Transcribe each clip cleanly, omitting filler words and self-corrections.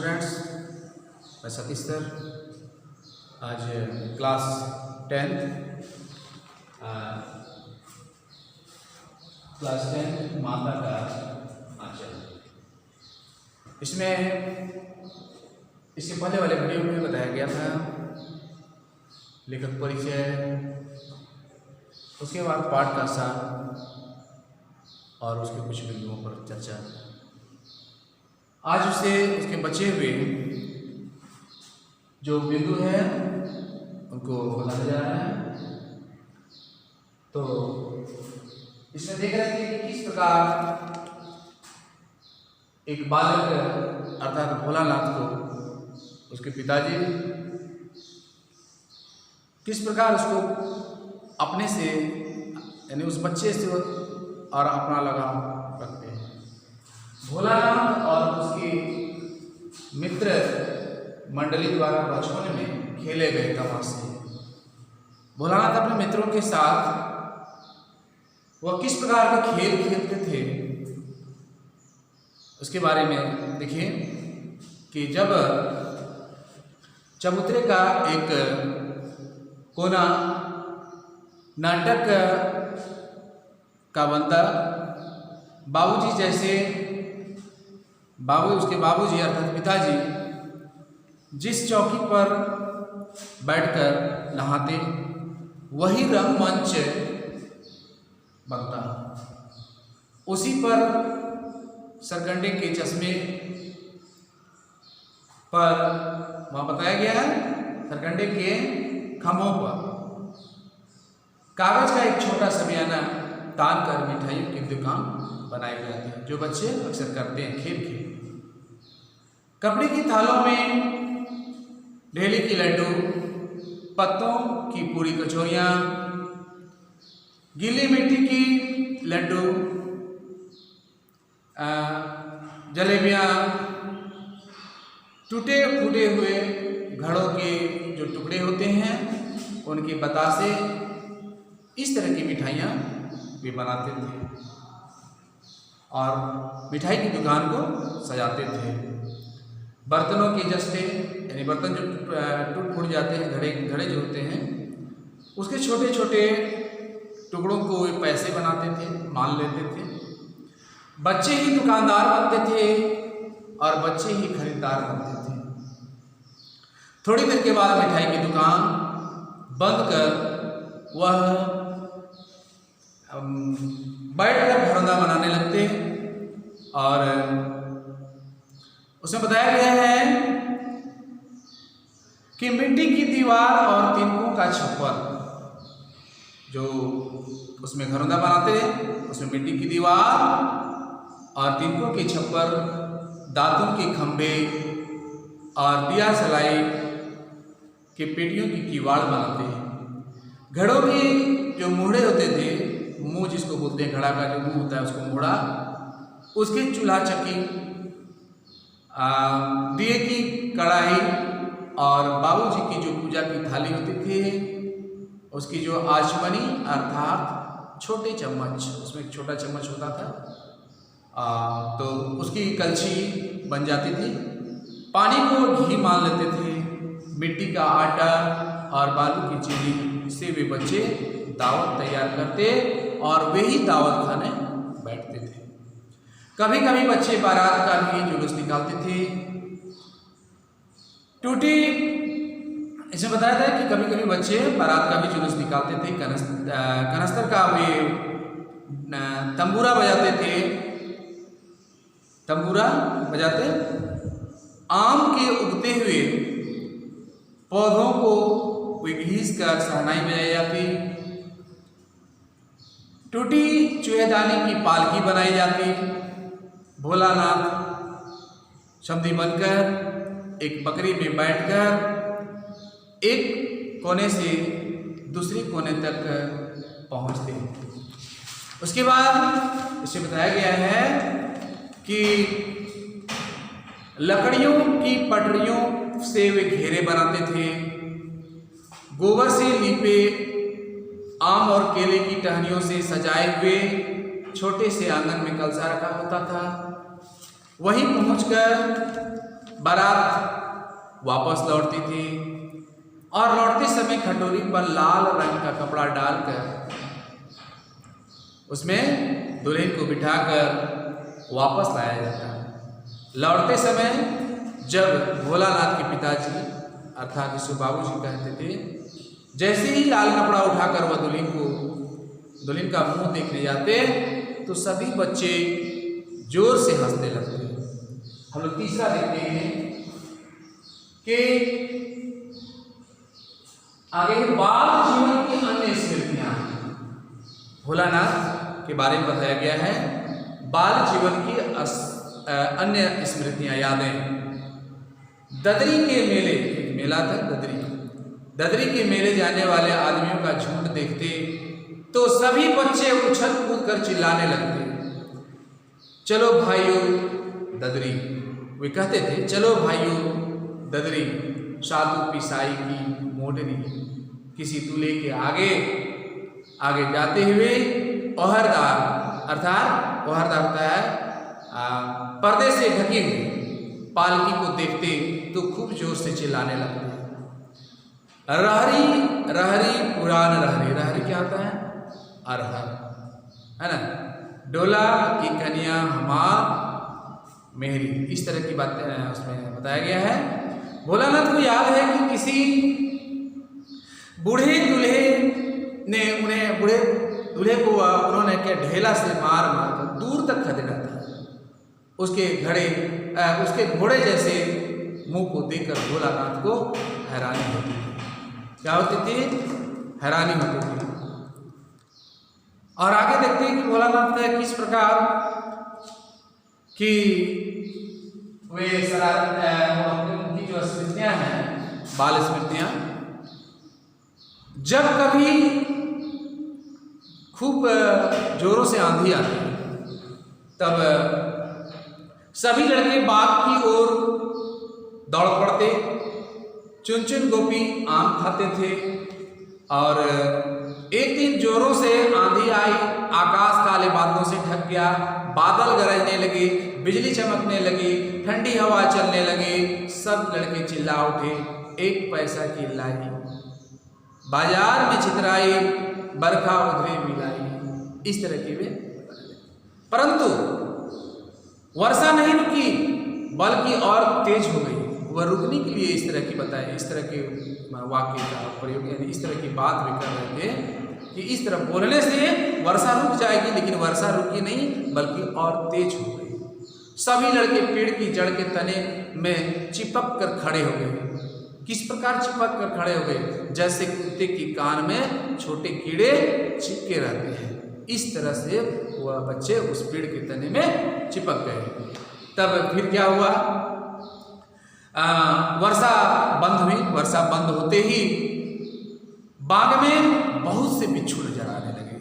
Students, मैं Satish sir. आज class 10 माता का आंचल। इसमें इसके पहले वाले वीडियो में बताया गया था लेखक परिचय, उसके बाद पाठ का सार और उसके कुछ बिंदुओं पर चर्चा। आज उसके बचे हुए जो बिंदु हैं उनको बताया जा रहा है। तो इसमें देख रहे थे कि किस प्रकार एक बालक अर्थात भोलानाथ को उसके पिताजी किस प्रकार उसको अपने से यानी उस बच्चे से और अपना लगाव रखते हैं। भोलानाथ और उसके मित्र मंडली द्वारा बचपन में खेले गए तमाशे। भोलानाथ अपने मित्रों के साथ वह किस प्रकार के खेल खेलते थे उसके बारे में देखिए कि जब चबूतरे का एक कोना नाटक का बनता, बाबूजी जैसे उसके बाबूजी अर्थात पिताजी जिस चौकी पर बैठकर नहाते वही रंगमंच बनता। उसी पर सरकंडे के चश्मे पर वहाँ बताया गया है, सरकंडे के खम्भों पर कागज का एक छोटा समियाना तान कर मिठाइयों की दुकान बनाई जाती है, जो बच्चे अक्सर करते हैं खेल खेल। कपड़े की थालों में ढेली की लड्डू, पत्तों की पूरी कचौरियाँ, गीली मिट्टी की लड्डू, जलेबियाँ, टूटे फूटे हुए घड़ों के जो टुकड़े होते हैं उनके बतासे, इस तरह की मिठाइयाँ भी बनाते थे और मिठाई की दुकान को सजाते थे। बर्तनों के जस्ते यानी बर्तन जो टूट फूट जाते हैं, घड़े जो होते हैं, उसके छोटे छोटे टुकड़ों को वे पैसे बनाते थे, मान लेते थे। बच्चे ही दुकानदार बनते थे और बच्चे ही खरीदार बनते थे। थोड़ी देर के बाद मिठाई की दुकान बंद कर वह बैठकर घरौंदा बनाने लगते और उसमें बताया गया है कि मिट्टी की दीवार और तिनकों का छप्पर, जो उसमें घरौंदा बनाते हैं उसमें मिट्टी की दीवार और तिनकों के छप्पर, दातुन के खंभे और दिया सलाई के पेटियों की किवाड़ बनाते हैं। घड़ों की जो मुहड़े होते थे, मुंह जिसको बोलते हैं, घड़ा का जो मुंह होता है उसको मुहड़ा, उसके चूल्हा चक्की, दिए की कढ़ाई और बाबूजी की जो पूजा की थाली होती थी उसकी जो आचमनी अर्थात छोटे चम्मच, उसमें एक छोटा चम्मच होता था, तो उसकी कलछी बन जाती थी। पानी को घी मान लेते थे। मिट्टी का आटा और बालू की चीनी से वे बच्चे दावत तैयार करते और वे ही दावत खाने बैठते थे। कभी कभी बच्चे बारात का भी जुलूस निकालते थे। टूटी इसमें बताया था कि कभी कभी बच्चे बारात का भी जुलूस निकालते थे। कनस्तर का वे तंबूरा बजाते थे, तंबूरा बजाते। आम के उगते हुए पौधों को वे घीस कर शहनाई बजाई जाती। टूटी चूहेदानी की पालकी बनाई जाती। भोलानाथ समधी बनकर एक बकरी में बैठकर एक कोने से दूसरे कोने तक पहुंचते हैं। उसके बाद इसे बताया गया है कि लकड़ियों की पटरियों से वे घेरे बनाते थे। गोबर से लीपे आम और केले की टहनियों से सजाए हुए छोटे से आंगन में कलसा रखा होता था। वहीं पहुंचकर बारात वापस लौटती थी और लौटते समय खटोरी पर लाल रंग का कपड़ा डालकर उसमें दुल्हन को बिठाकर वापस लाया जाता है। लौटते समय जब भोलानाथ के पिताजी अर्थात यीशु बाबूजी कहते थे, जैसे ही लाल कपड़ा उठाकर वह दुल्हन का मुंह देखने जाते तो सभी बच्चे जोर से हंसने लगते। हम लोग तीसरा देखते हैं कि आगे बाल जीवन की अन्य स्मृतियां, भोलानाथ के बारे में बताया गया है। बाल जीवन की अन्य स्मृतियां, यादें। ददरी के मेले, एक मेला था ददरी के मेले जाने वाले आदमियों का झुंड देखते तो सभी बच्चे उछल कूद कर चिल्लाने लगते, चलो भाइयों ददरी। वे कहते थे, चलो भाइयों ददरी, साधु पिसाई की मोटरी। किसी दूल्हे के आगे जाते हुए ओहरदार, अर्थात ओहरदार होता है पर्दे से ढकी हुई पालकी को देखते तो खूब जोर से चिल्लाने लगते। रहरी पुरान रहरी क्या होता है? अरहर, है ना। डोला की कन्या हमार मेहरी, इस तरह की बातें उसमें बताया गया है। भोलानाथ को याद है कि किसी बूढ़े दूल्हे ने बूढ़े दूल्हे को उन्होंने क्या ढेला से मार कर दूर तक खदेड़ा था। उसके घोड़े जैसे मुंह को देखकर भोलानाथ को हैरानी होती थी। क्या होती थी? हैरानी होती थी। और आगे देखते हैं कि भोलानाथ का किस प्रकार कि वे उनकी जो स्मृतियां हैं, बाल स्मृतियां, जब कभी खूब जोरों से आंधी आती तब सभी लड़के बाग की ओर दौड़ पड़ते। चुन गोपी आम खाते थे। और एक दिन जोरों से आंधी आई, आकाश काले बादलों से ढक गया, बादल गरजने लगे, बिजली चमकने लगी, ठंडी हवा चलने लगी। सब लड़के चिल्ला उठे, एक पैसा की लाई, बाजार में चितराई, बरखा उधरे मिलाई। इस तरह की वे, परंतु वर्षा नहीं रुकी बल्कि और तेज हो गई। वह रुकने के लिए इस तरह की बताए, इस तरह के वाक्य का प्रयोग, यानी इस तरह की बात भी कर रहे थे कि इस तरह बोलने से वर्षा रुक जाएगी, लेकिन वर्षा रुकी नहीं बल्कि और तेज हो गई। सभी लड़के पेड़ की जड़ के तने में चिपक कर खड़े हो गए। किस प्रकार चिपक कर खड़े हो गए? जैसे कुत्ते की कान में छोटे कीड़े चिपके रहते हैं, इस तरह से वह बच्चे उस पेड़ के तने में चिपक गए। तब फिर क्या हुआ? वर्षा बंद हुई। वर्षा बंद होते ही बाग में बहुत से बिच्छू नजर आने लगे।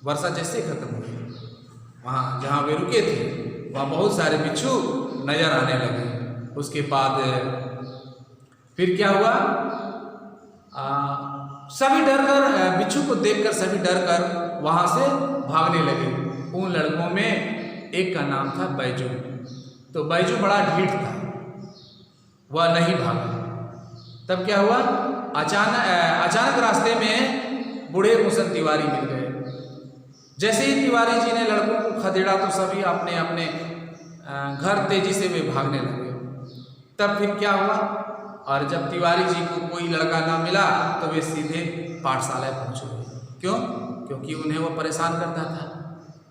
वर्षा जैसे खत्म हुई, वहाँ जहाँ वे रुके थे वहाँ बहुत सारे बिच्छू नजर आने लगे। उसके बाद फिर क्या हुआ? सभी डरकर, बिच्छू को देखकर सभी डरकर वहाँ से भागने लगे। उन लड़कों में एक का नाम था बैजू। तो बैजू बड़ा ढीठ था, वह नहीं भागा। तब क्या हुआ? अचानक रास्ते में बूढ़े मुसन तिवारी मिल गए। जैसे ही तिवारी जी ने लड़कों को खदेड़ा तो सभी अपने अपने घर तेजी से वे भागने लगे। तब फिर क्या हुआ? और जब तिवारी जी को कोई लड़का ना मिला तो वे सीधे पाठशाला पहुँच गए। क्यों? क्योंकि उन्हें वो परेशान करता था।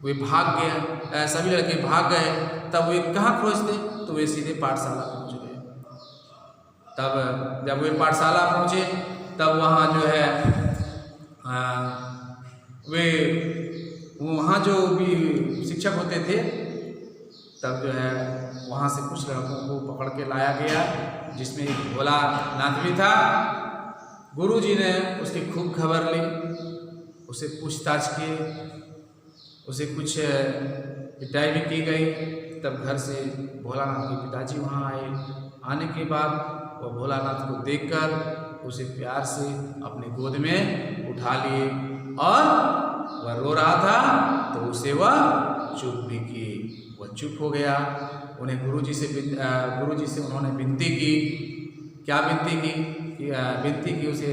वे भाग गए, सभी लड़के भाग गए। तब वे कहाँ खोजते? तो वे सीधे पाठशाला पहुँच गए। तब जब वे पाठशाला पहुँचे तब वहाँ जो है वे वहाँ जो भी शिक्षक होते थे, तब जो है वहाँ से कुछ लड़कों को पकड़ के लाया गया, जिसमें एक भोलानाथ भी था। गुरुजी ने उसकी खूब खबर ली, उसे पूछताछ की, उसे कुछ पिटाई भी की गई। तब घर से भोलानाथ के पिताजी वहाँ आए। आने के बाद वह भोलानाथ को देखकर उसे प्यार से अपने गोद में उठा लिए और वह रो रहा था तो उसे वह चुप भी की। वह चुप हो गया। उन्हें गुरुजी से उन्होंने विनती की। क्या विनती की? विनती की उसे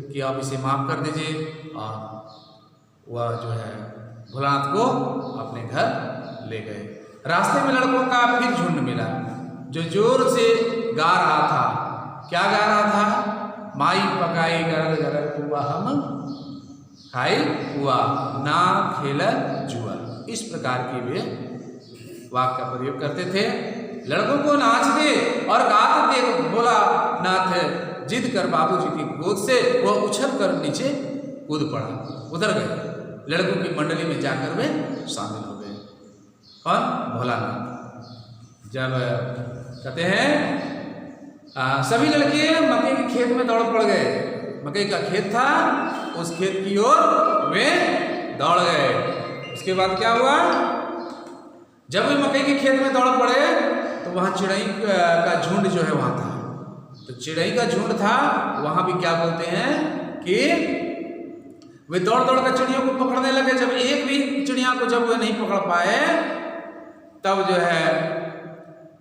कि आप इसे माफ़ कर दीजिए, और वह जो है भोलानाथ को अपने घर ले गए। रास्ते में लड़कों का फिर झुंड मिला जो जोर से गा रहा था। क्या गा रहा था? माई पकाई गरल गरल पुआ हम खाई हुआ, ना खेल जुआ। इस प्रकार के वे वाक्य का प्रयोग करते थे। लड़कों को नाचते और गाते देख भोलानाथ जिद कर बाबूजी की गोद से वह उछल कर नीचे कूद पड़ा, उतर गए। लड़कों की मंडली में जाकर वे शामिल हो गए। कौन? भोलानाथ। जब कहते हैं सभी लड़के मकई के खेत में दौड़ पड़ गए। मकई का खेत था, उस खेत की ओर वे दौड़ गए। उसके बाद क्या हुआ? जब वे मकई के खेत में दौड़ पड़े तो वहाँ चिड़ई का झुंड जो है वहाँ था। तो चिड़ई का झुंड था, वहाँ भी क्या बोलते हैं कि वे दौड़ दौड़ कर चिड़ियों को पकड़ने लगे। जब एक भी चिड़िया को जब वे नहीं पकड़ पाए, तब जो है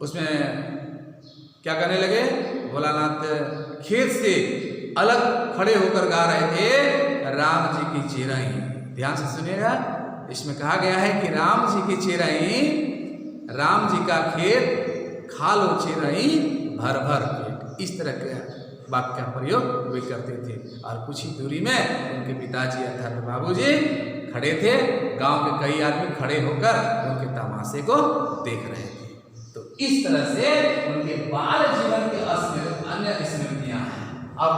उसमें क्या करने लगे? भोलानाथ खेत से अलग खड़े होकर गा रहे थे राम जी की चिड़ई। ध्यान से सुनिएगा, इसमें कहा गया है कि राम जी की चिड़ई, राम जी का खेत खा लो चिड़ई भर भर पेट। इस तरह के वाक्य का प्रयोग वे करते थे। और कुछ ही दूरी में उनके पिताजी अर्थात बाबूजी खड़े थे। गांव के कई आदमी खड़े होकर उनके तमाशे को देख रहे थे। तो इस तरह से उनके बाल जीवन के अन्य स्मृतियां हैं। अब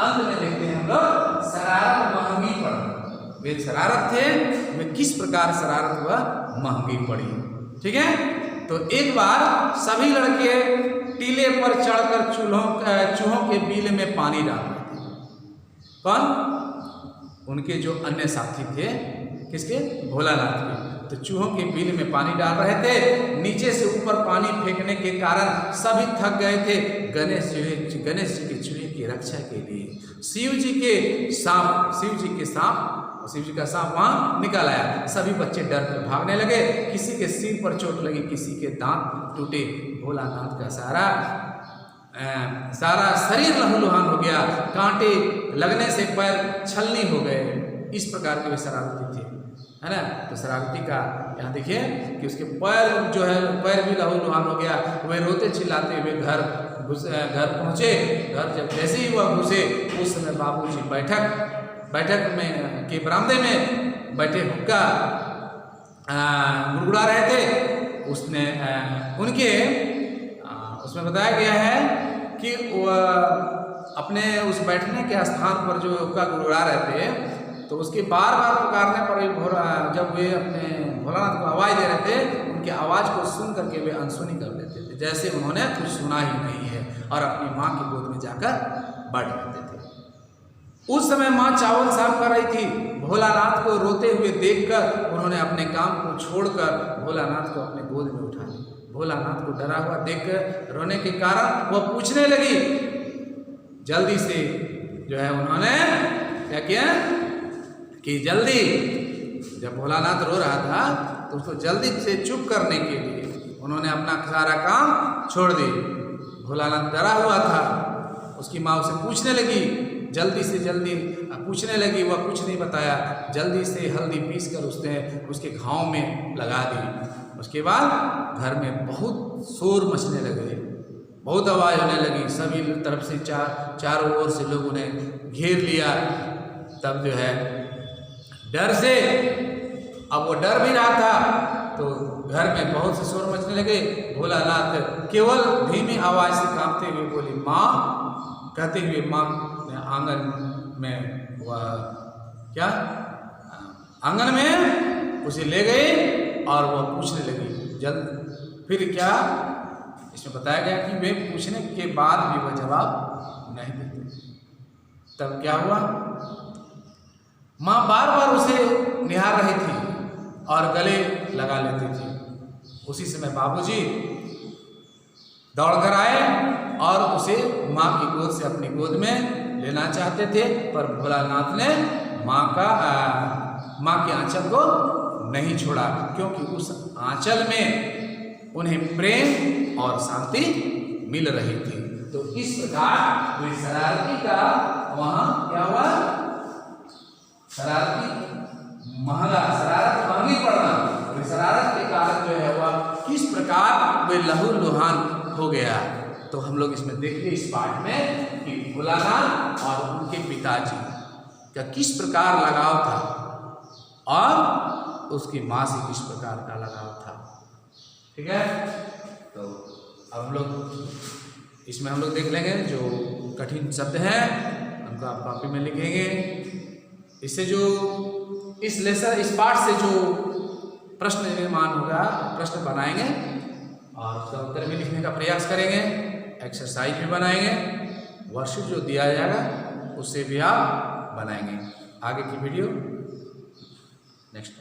अंत में देखते हैं हम लोग शरारत महंगी पड़ी। वे शरारत थे, वे किस प्रकार शरारत व महंगी पड़ी। ठीक है, तो एक बार सभी लड़के टीले पर चढ़कर चूहों के बिल में पानी डाल रहे थे। कौन? उनके जो अन्य साथी थे, किसके? भोलानाथ के। तो चूहों के बिल में पानी डाल रहे थे। नीचे से ऊपर पानी फेंकने के कारण सभी थक गए थे। गणेश जी के चूहे की रक्षा के लिए शिव जी का सांप वहां निकल आया। सभी बच्चे डर कर भागने लगे। किसी के सिर पर चोट लगी, किसी के दांत टूटे। भोलानाथ का सारा शरीर लहूलुहान हो गया। कांटे लगने से पैर छलनी हो गए। इस प्रकार के वे शरारती थे, है ना। तो शरारती का यहाँ देखिए कि उसके पैर जो है, पैर भी लहूलुहान हो गया। वे रोते चिल्लाते हुए घर पहुँचे। घर जब जैसे ही वह घुसे, उस समय बाबूजी बैठक में के बरामदे में बैठे हुक्का गुड़गुड़ा रहे थे। उसमें बताया गया है कि वह अपने उस बैठने के स्थान पर जो हुक्का गुड़गुड़ा रहे थे, तो उसके बार बार पुकारने पर जब वे अपने भोलानाथ को आवाज़ दे रहे थे, उनकी आवाज़ को सुन करके वे अनसुनी कर देते थे, जैसे उन्होंने कुछ सुना ही नहीं है, और अपनी माँ की गोद में जाकर बैठ जाते थे। उस समय माँ चावल साफ कर रही थी। भोलानाथ को रोते हुए देखकर उन्होंने अपने काम को छोड़कर भोलानाथ को अपने गोद में उठा लिया। भोलानाथ को डरा हुआ देखकर रोने के कारण वह पूछने लगी। जल्दी से जो है उन्होंने क्या किया कि जल्दी, जब भोलानाथ रो रहा था तो उसको जल्दी से चुप करने के लिए उन्होंने अपना सारा काम छोड़ दी। भोलानाथ डरा हुआ था। उसकी माँ उसे पूछने लगी, जल्दी से जल्दी पूछने लगी। वह कुछ नहीं बताया। जल्दी से हल्दी पीसकर उसने उसके घाव में लगा दी। उसके बाद घर में बहुत शोर मचने लगे, बहुत आवाज़ होने लगी। सभी तरफ से चारों ओर से लोगों ने घेर लिया। तब जो है डर से, अब वो डर भी रहा था, तो घर में बहुत से शोर मचने लगे। भोलानाथ केवल धीमी आवाज़ से कांपते हुए बोली माँ, कहते हुए माँ आंगन में वह क्या आंगन में उसे ले गए और वह पूछने लगी जल्द। फिर क्या इसमें बताया गया कि वे पूछने के बाद भी वह जवाब नहीं देते। तब क्या हुआ? माँ बार बार उसे निहार रही थी और गले लगा लेती थी। उसी समय बाबूजी दौड़कर आए और उसे माँ की गोद से अपनी गोद में लेना चाहते थे, पर भोलानाथ ने माँ के आंचल को नहीं छोड़ा, क्योंकि उस आंचल में उन्हें प्रेम और शांति मिल रही थी। तो इस प्रकार वे शरारती का वहां क्या हुआ, शरारत महंगी पड़ना, वे शरारत के कारण जो है वह किस प्रकार वे लहूलुहान हो गया। तो हम लोग इसमें देखिए इस पाठ में कि भोलानाथ और उनके पिताजी का किस प्रकार लगाव था और उसकी माँ से किस प्रकार का लगाव था। ठीक है, तो अब हम लोग इसमें हम लोग देख लेंगे जो कठिन शब्द है उनको आप कॉपी में लिखेंगे। इससे जो इस पाठ से जो प्रश्न निर्माण होगा, प्रश्न बनाएंगे और उसका उत्तर भी लिखने का प्रयास करेंगे, एक्सरसाइज भी बनाएंगे, वर्कशीट जो दिया जाएगा उससे भी आप बनाएंगे। आगे की वीडियो नेक्स्ट